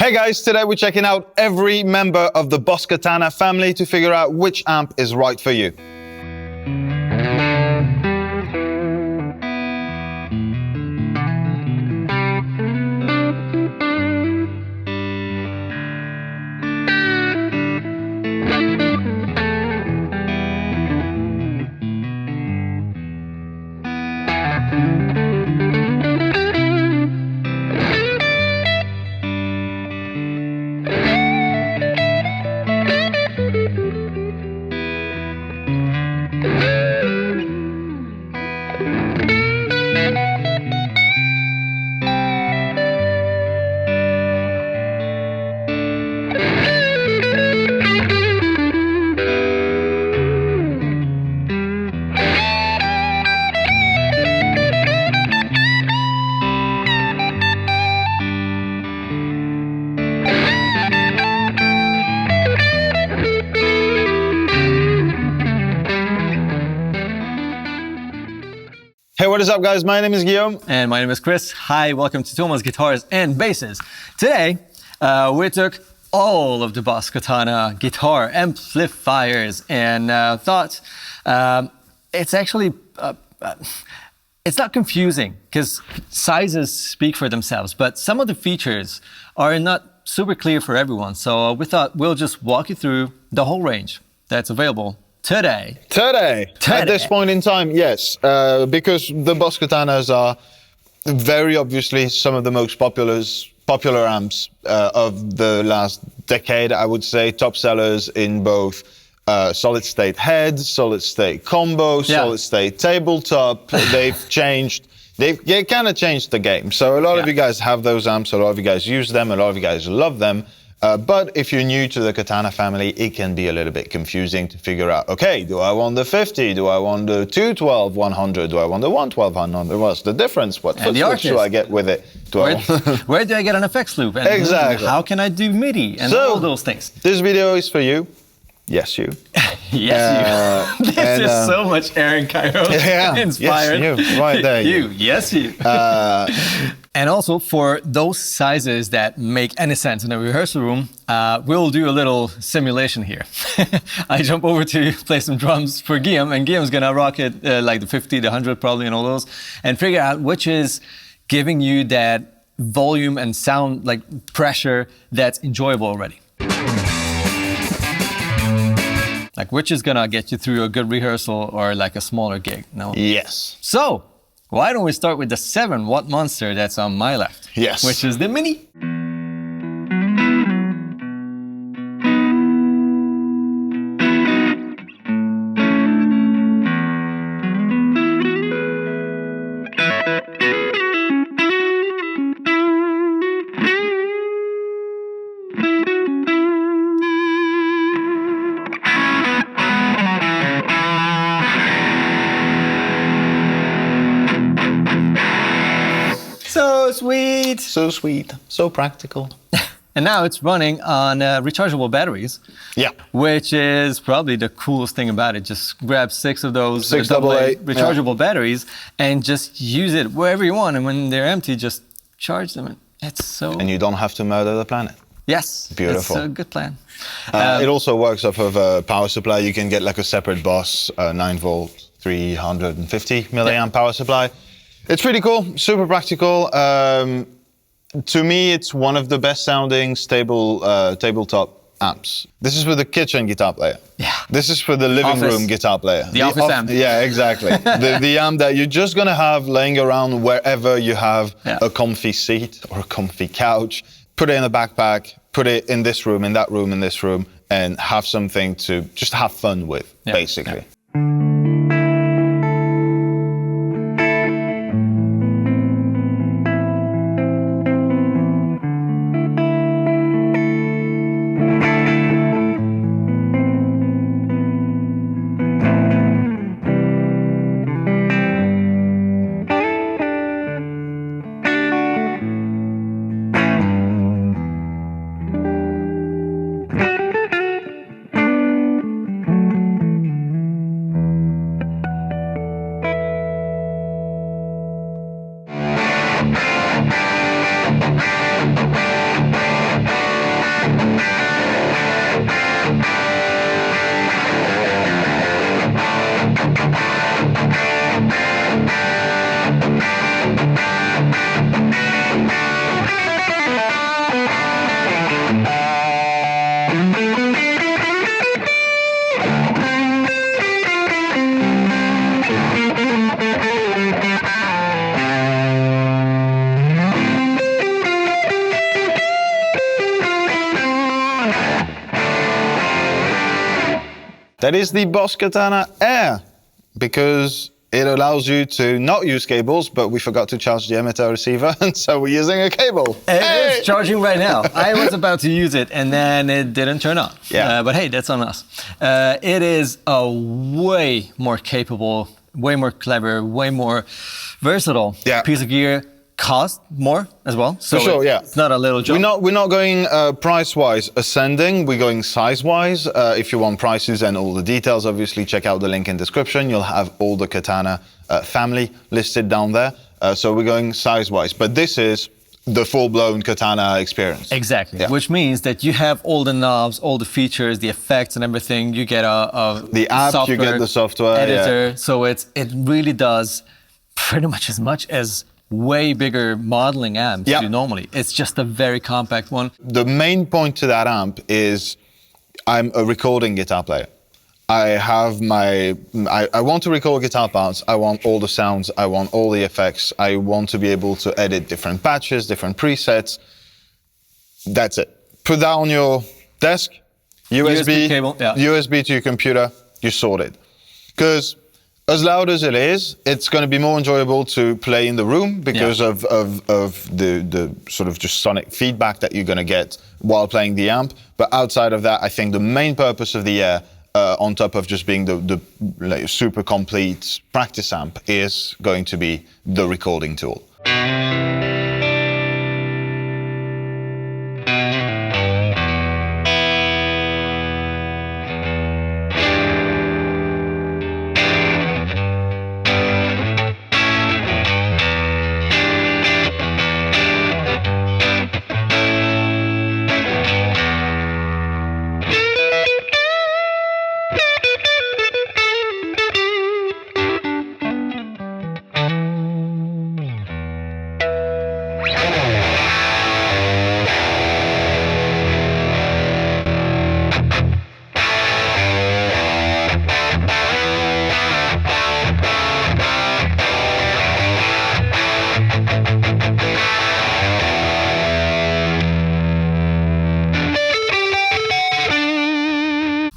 Hey guys, today we're checking out every member of the Boss Katana family to figure out which amp is right for you. Hey, what is up guys? My name is Guillaume. And my name is Kris. Hi, welcome to Thomann's Guitars and Basses. Today, we took all of the Boss Katana guitar amplifiers and thought it's actually, it's not confusing because sizes speak for themselves, but some of the features are not super clear for everyone. So we thought we'll just walk you through the whole range that's available Today. At This point in time, yes, because the Boss Katanas are very obviously some of the most popular amps of the last decade, I would say. Top sellers in both solid state head, solid state combo, solid state tabletop. They've kind of changed the game. So a lot of you guys have those amps, a lot of you guys use them, a lot of you guys love them. But if you're new to the Katana family, it can be a little bit confusing to figure out, okay, do I want the 50? Do I want the 212 100? Do I want the 112 100? What's the difference? What foot switch do I get with it? Where do I get an effects loop? And exactly. How can I do MIDI and all those things? This video is for you. Yes, you. Yes, you. This is so much Aaron Cairo inspired. Yes, you. Right there. You. Yes, you. And also for those sizes that make any sense in a rehearsal room, we'll do a little simulation here. I jump over to play some drums for Guillaume, and Guillaume's gonna rock it like the 50, the 100 probably, and all those, and figure out which is giving you that volume and sound, like pressure, that's enjoyable already. Like which is gonna get you through a good rehearsal or like a smaller gig, no? Yes. So, why don't we start with the 7-watt monster that's on my left? Yes. Which is the Mini. So sweet. So sweet. So practical. And now it's running on rechargeable batteries. Yeah. Which is probably the coolest thing about it. Just grab 6 of those AA rechargeable batteries and just use it wherever you want. And when they're empty, just charge them. It's so... And you don't have to murder the planet. Yes. Beautiful. It's a good plan. It also works off of a power supply. You can get like a separate Boss 9-volt, 350 milliamp power supply. It's pretty cool, super practical. To me, it's one of the best sounding stable tabletop amps. This is for the kitchen guitar player. Yeah. This is for the living room guitar player. The office amp. Yeah, exactly. the amp that you're just gonna have laying around wherever you have a comfy seat or a comfy couch. Put it in a backpack, put it in this room, in that room, in this room, and have something to just have fun with, basically. Yeah. That is the Boss Katana Air, because it allows you to not use cables, but we forgot to charge the emitter receiver, and so we're using a cable. It's charging right now. I was about to use it, and then it didn't turn on. Yeah. But hey, that's on us. It is a way more capable, way more clever, way more versatile piece of gear. Cost more as well. So for sure, it's not a little jump. We're not going price-wise ascending. We're going size-wise. If you want prices and all the details, obviously check out the link in description. You'll have all the Katana family listed down there. So we're going size-wise. But this is the full-blown Katana experience. Exactly. Yeah. Which means that you have all the knobs, all the features, the effects and everything. You get the app, software, you get the software editor. So it really does pretty much as much as way bigger modeling amps do normally. It's just a very compact one. The main point to that amp is I'm a recording guitar player. I have I want to record guitar parts. I want all the sounds. I want all the effects. I want to be able to edit different patches, different presets. That's it. Put that on your desk, USB cable, USB to your computer, you sort it. Because as loud as it is, it's going to be more enjoyable to play in the room because of the sort of just sonic feedback that you're going to get while playing the amp. But outside of that, I think the main purpose of the Air, on top of just being the like, super complete practice amp, is going to be the recording tool.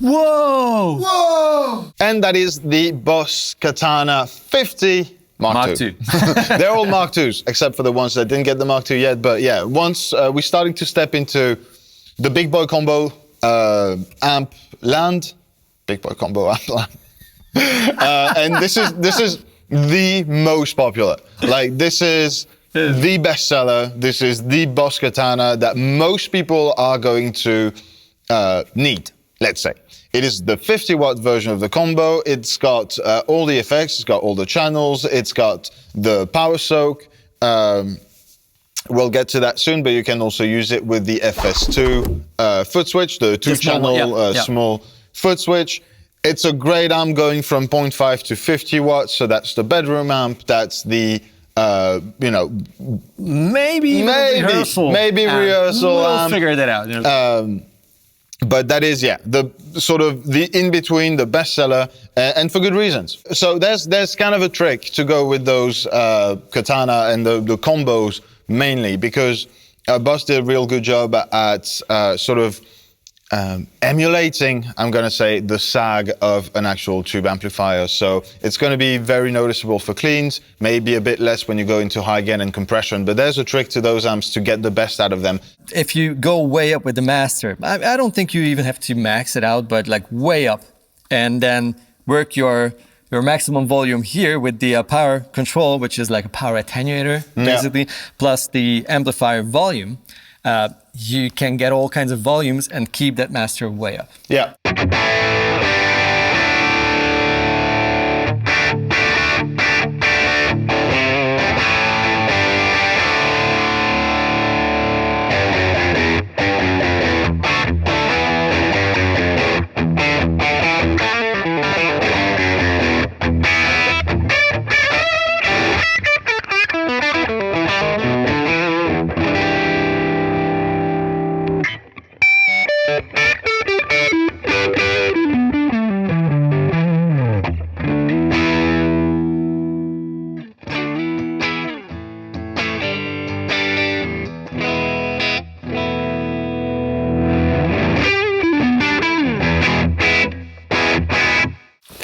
Whoa! Whoa! And that is the Boss Katana 50 Mark II. They're all Mark IIs, except for the ones that didn't get the Mark II yet. But yeah, once we're starting to step into the big boy combo amp land, big boy combo amp land. And this is the most popular. Like, this is the bestseller. This is the Boss Katana that most people are going to need, let's say. It is the 50-watt version of the combo. It's got all the effects. It's got all the channels. It's got the power soak. We'll get to that soon, but you can also use it with the FS2 foot switch, the two-channel small foot switch. It's a great amp going from 0.5 to 50 watts. So that's the bedroom amp. That's the maybe rehearsal. We'll figure that out. But that is, the sort of the in-between, the bestseller, and for good reasons. So there's kind of a trick to go with those Katana and the combos mainly, because Boss did a real good job at sort of emulating, I'm going to say, the sag of an actual tube amplifier. So it's going to be very noticeable for cleans, maybe a bit less when you go into high gain and compression, but there's a trick to those amps to get the best out of them. If you go way up with the master, I don't think you even have to max it out, but like way up, and then work your maximum volume here with the power control, which is like a power attenuator, basically, plus the amplifier volume. You can get all kinds of volumes and keep that master way up. Yeah.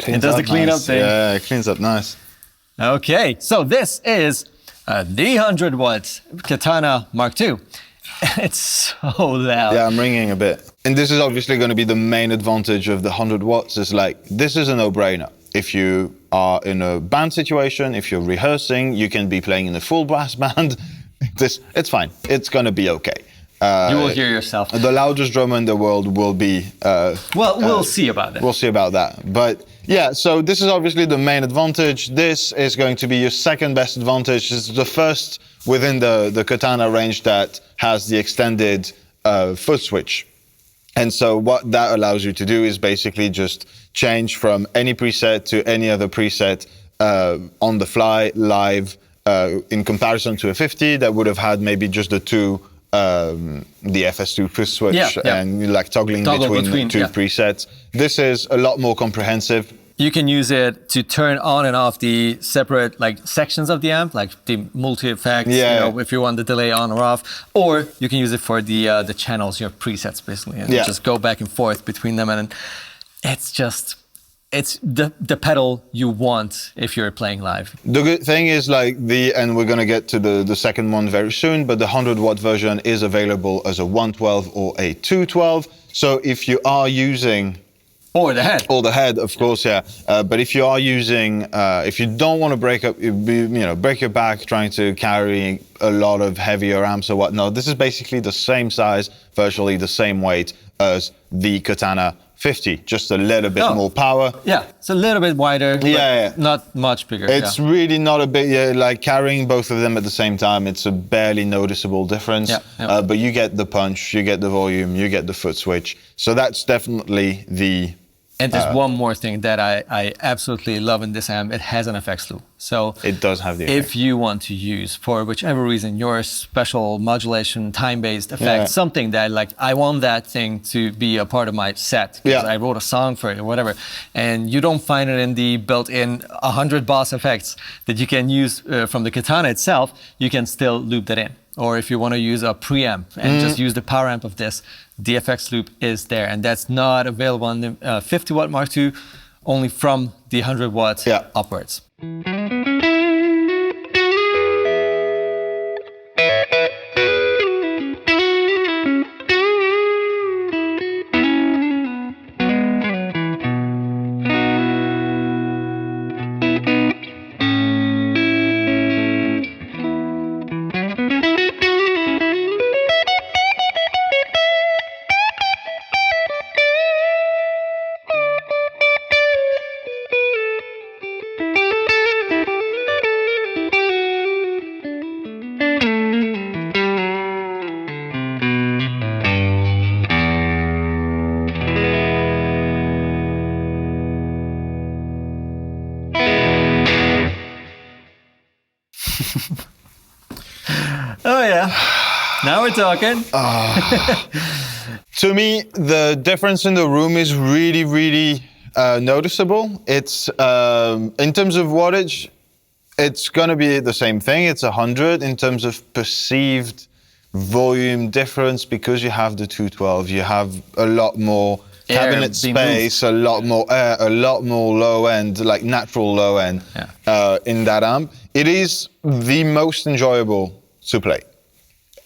It does the cleanup thing. Yeah, it cleans up nice. Okay, so this is the 100 watt Katana Mark II. It's so loud. Yeah, I'm ringing a bit. And this is obviously going to be the main advantage of the 100 watts is like, this is a no-brainer. If you are in a band situation, if you're rehearsing, you can be playing in a full brass band. It's fine. It's going to be okay. You will hear yourself. The loudest drummer in the world will be... well, we'll see about that. We'll see about that. But yeah, so this is obviously the main advantage. This is going to be your second best advantage. This is the first within the Katana range that has the extended foot switch. And so what that allows you to do is basically just change from any preset to any other preset on the fly, live, in comparison to a 50 that would have had maybe just the two, the FS2 foot switch and like toggling between two presets. This is a lot more comprehensive. You can use it to turn on and off the separate like sections of the amp, like the multi-effects, you know, if you want the delay on or off, or you can use it for the channels, your presets basically, and just go back and forth between them, and it's just, it's the pedal you want if you're playing live. The good thing is like and we're gonna get to the second one very soon, but the 100 watt version is available as a 112 or a 212. So if you are using or the head. Or the head, of course, yeah. But if you are using, if you don't want to break your back trying to carry a lot of heavier amps or whatnot, this is basically the same size, virtually the same weight as the Katana 50, just a little bit more power. Yeah, it's a little bit wider, but not much bigger. It's really not a big, like carrying both of them at the same time, it's a barely noticeable difference. But you get the punch, you get the volume, you get the foot switch. So that's definitely the... And there's one more thing that I absolutely love in this amp. It has an effects loop. So it does have the effect. If you want to use, for whichever reason, your special modulation, time-based effect, something that like, I want that thing to be a part of my set because I wrote a song for it or whatever, and you don't find it in the built-in 100 Boss effects that you can use from the Katana itself, you can still loop that in. Or if you want to use a preamp and just use the power amp of this, the FX loop is there. And that's not available on the 50 watt Mark II, only from the 100 watt upwards. Oh yeah, now we're talking. To me, the difference in the room is really, really noticeable. It's in terms of wattage, it's going to be the same thing. It's 100 in terms of perceived volume difference because you have the 212. You have a lot more cabinet space, a lot more air, a lot more low end, like natural low end in that amp. It is the most enjoyable to play,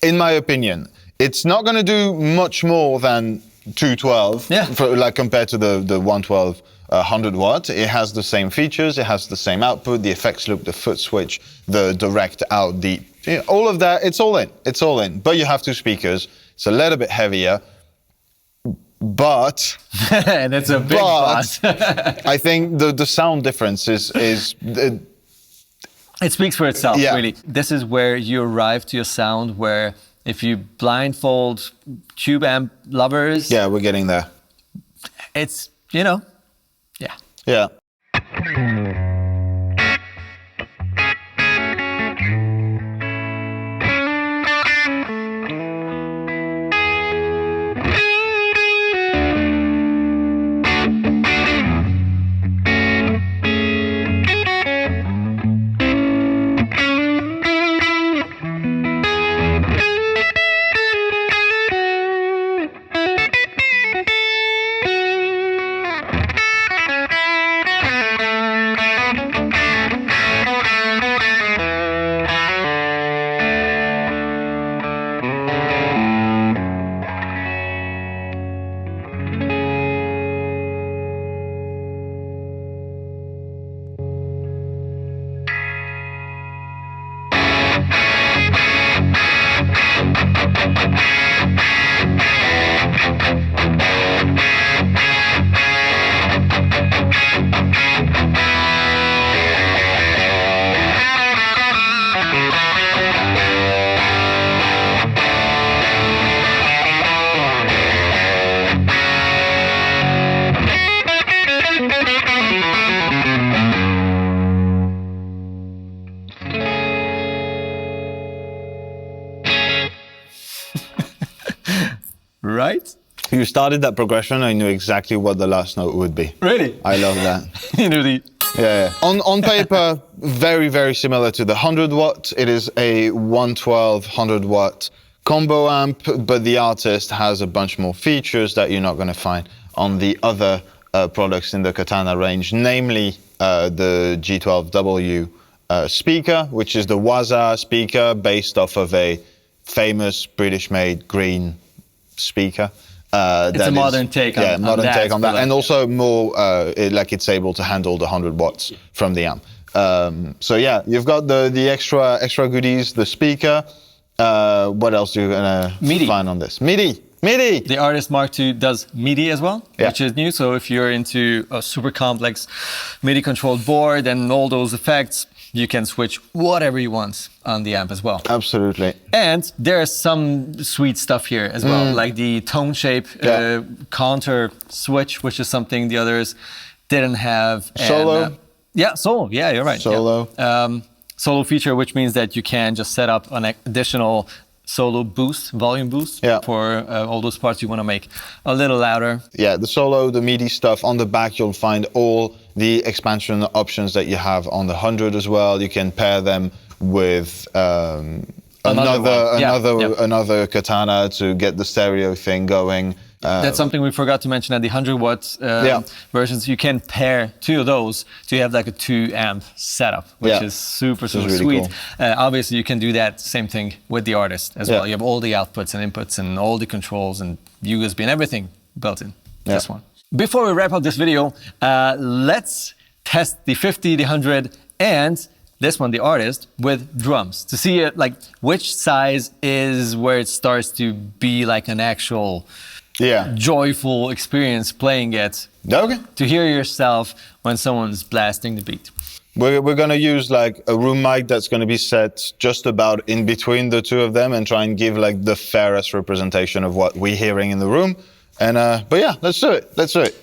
in my opinion. It's not going to do much more than 212, like compared to the 112 100 watt. It has the same features, it has the same output, the effects loop, the foot switch, the direct out, all of that. It's all in. But you have two speakers. It's a little bit heavier, but and it's a big boss. I think the sound difference is it speaks for itself, really. This is where you arrive to a sound where if you blindfold tube amp lovers... Yeah, we're getting there. It's, you know, Yeah. right? You started that progression, I knew exactly what the last note would be. Really? I love that. You know the. Yeah. On paper, very, very similar to the 100 watt. It is a 112 100 watt combo amp, but the artist has a bunch more features that you're not going to find on the other products in the Katana range, namely the G12W speaker, which is the Waza speaker based off of a famous British-made green speaker. It's a modern take on, modern that. take on that, and also more it's able to handle the 100 watts from the amp. So yeah, you've got the extra goodies, the speaker. What else are you gonna find on this? MIDI. The Artist Mark II does MIDI as well, which is new. So if you're into a super complex MIDI controlled board and all those effects, you can switch whatever you want on the amp as well. Absolutely. And there's some sweet stuff here as well, like the tone shape counter switch, which is something the others didn't have. Solo. Solo. Yeah, you're right. Solo. Yeah. Solo feature, which means that you can just set up an additional solo boost, volume boost for all those parts you want to make a little louder. Yeah, the solo, the MIDI stuff. On the back, you'll find all the expansion options that you have on the 100 as well. You can pair them with another Katana to get the stereo thing going. That's something we forgot to mention at the 100 watt versions. You can pair two of those to have like a 2 amp setup, which is super really sweet. Cool. Obviously, you can do that same thing with the Artist as well. You have all the outputs and inputs and all the controls and USB and everything built in this one. Before we wrap up this video, let's test the 50, the 100, and this one, the Artist, with drums to see like which size is where it starts to be like an actual joyful experience playing it. Okay. To hear yourself when someone's blasting the beat. We're going to use like a room mic that's going to be set just about in between the two of them and try and give like the fairest representation of what we're hearing in the room. And but yeah, let's do it. Let's do it.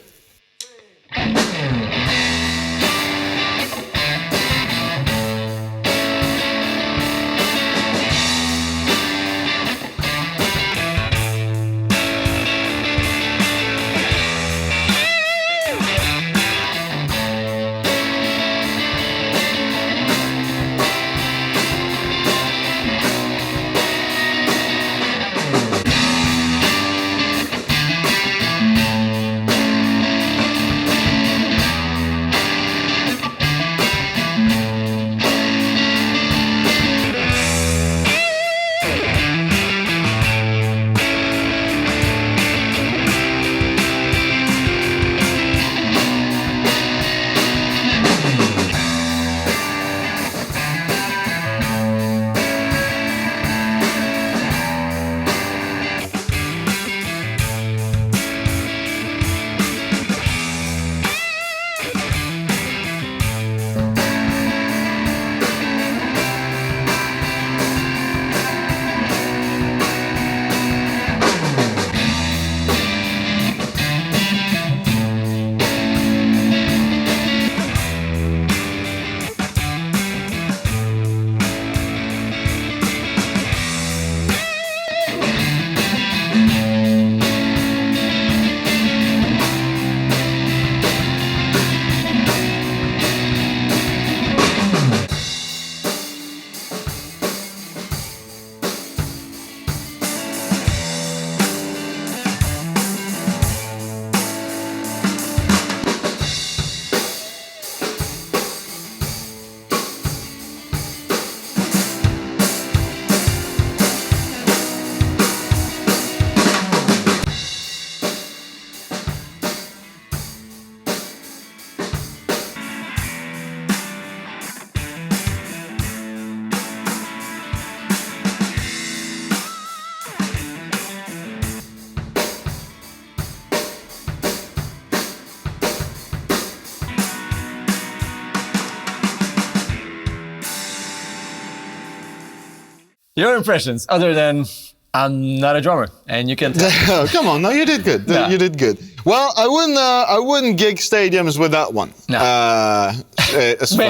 Your impressions, other than I'm not a drummer, and you can tell. Come on, no, you did good. No. You did good. Well, I wouldn't gig stadiums with that one. No.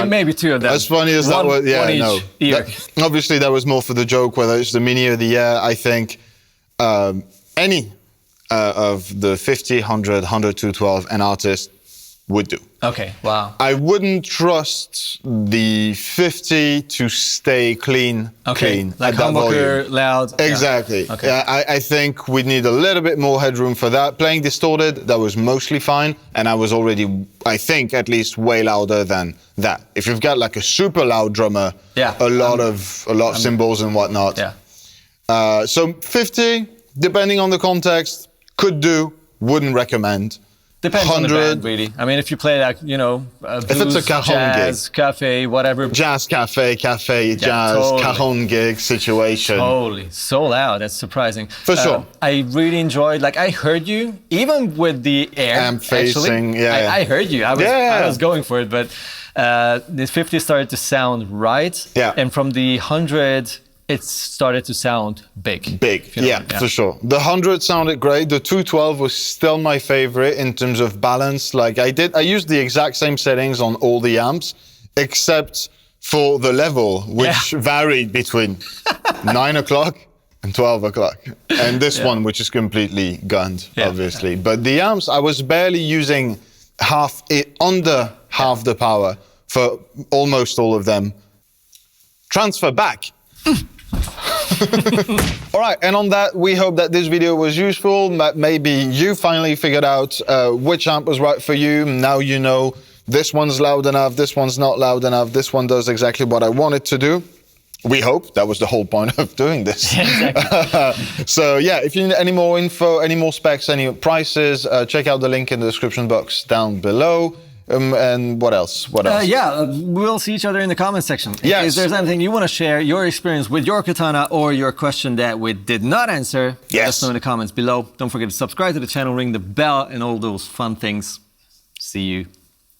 Maybe two of them. As funny as that was, no. Obviously, that was more for the joke, whether it's the Mini or the Air. I think any of the 50, 100, 100, 212 and artist would do. Okay, wow. I wouldn't trust the 50 to stay clean, clean like at that humbucker, volume. loud. Exactly. Yeah. Okay. Yeah, I think we'd need a little bit more headroom for that. Playing distorted, that was mostly fine, and I was already, I think, at least way louder than that. If you've got like a super loud drummer, a lot of cymbals and whatnot. Yeah. So 50, depending on the context, could do, wouldn't recommend. Depends on the band, really. I mean, if you play like, you know, blues, if it's a cajon jazz, gig, cafe, whatever. jazz cafe, jazz, totally. cajon gig situation. Totally, so loud. That's surprising. For sure. I really enjoyed. Like, I heard you, even with the Air. Amp facing, actually, I heard you. I was going for it, but the 50 started to sound right. Yeah. And from the 100. It started to sound big. Big, yeah, for sure. The 100 sounded great. The 212 was still my favorite in terms of balance. Like I used the exact same settings on all the amps, except for the level, which varied between 9 o'clock and 12 o'clock. And this one, which is completely gunned, obviously. But the amps, I was barely using under half the power for almost all of them. Transfer back. All right, and on that, we hope that this video was useful, that maybe you finally figured out which amp was right for you. Now you know this one's loud enough, this one's not loud enough, this one does exactly what I want it to do. We hope. That was the whole point of doing this. Exactly. So yeah, if you need any more info, any more specs, any prices, check out the link in the description box down below. And what else? We'll see each other in the comment section. Yes. If there's anything you want to share, your experience with your katana or your question that we did not answer, let us know in the comments below. Don't forget to subscribe to the channel, ring the bell, and all those fun things. See you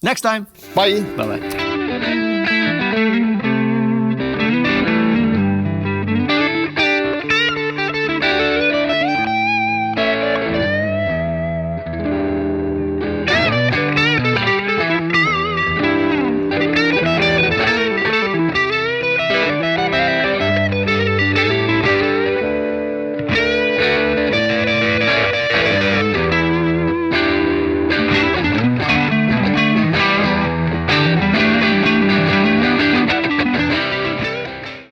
next time. Bye. Bye-bye.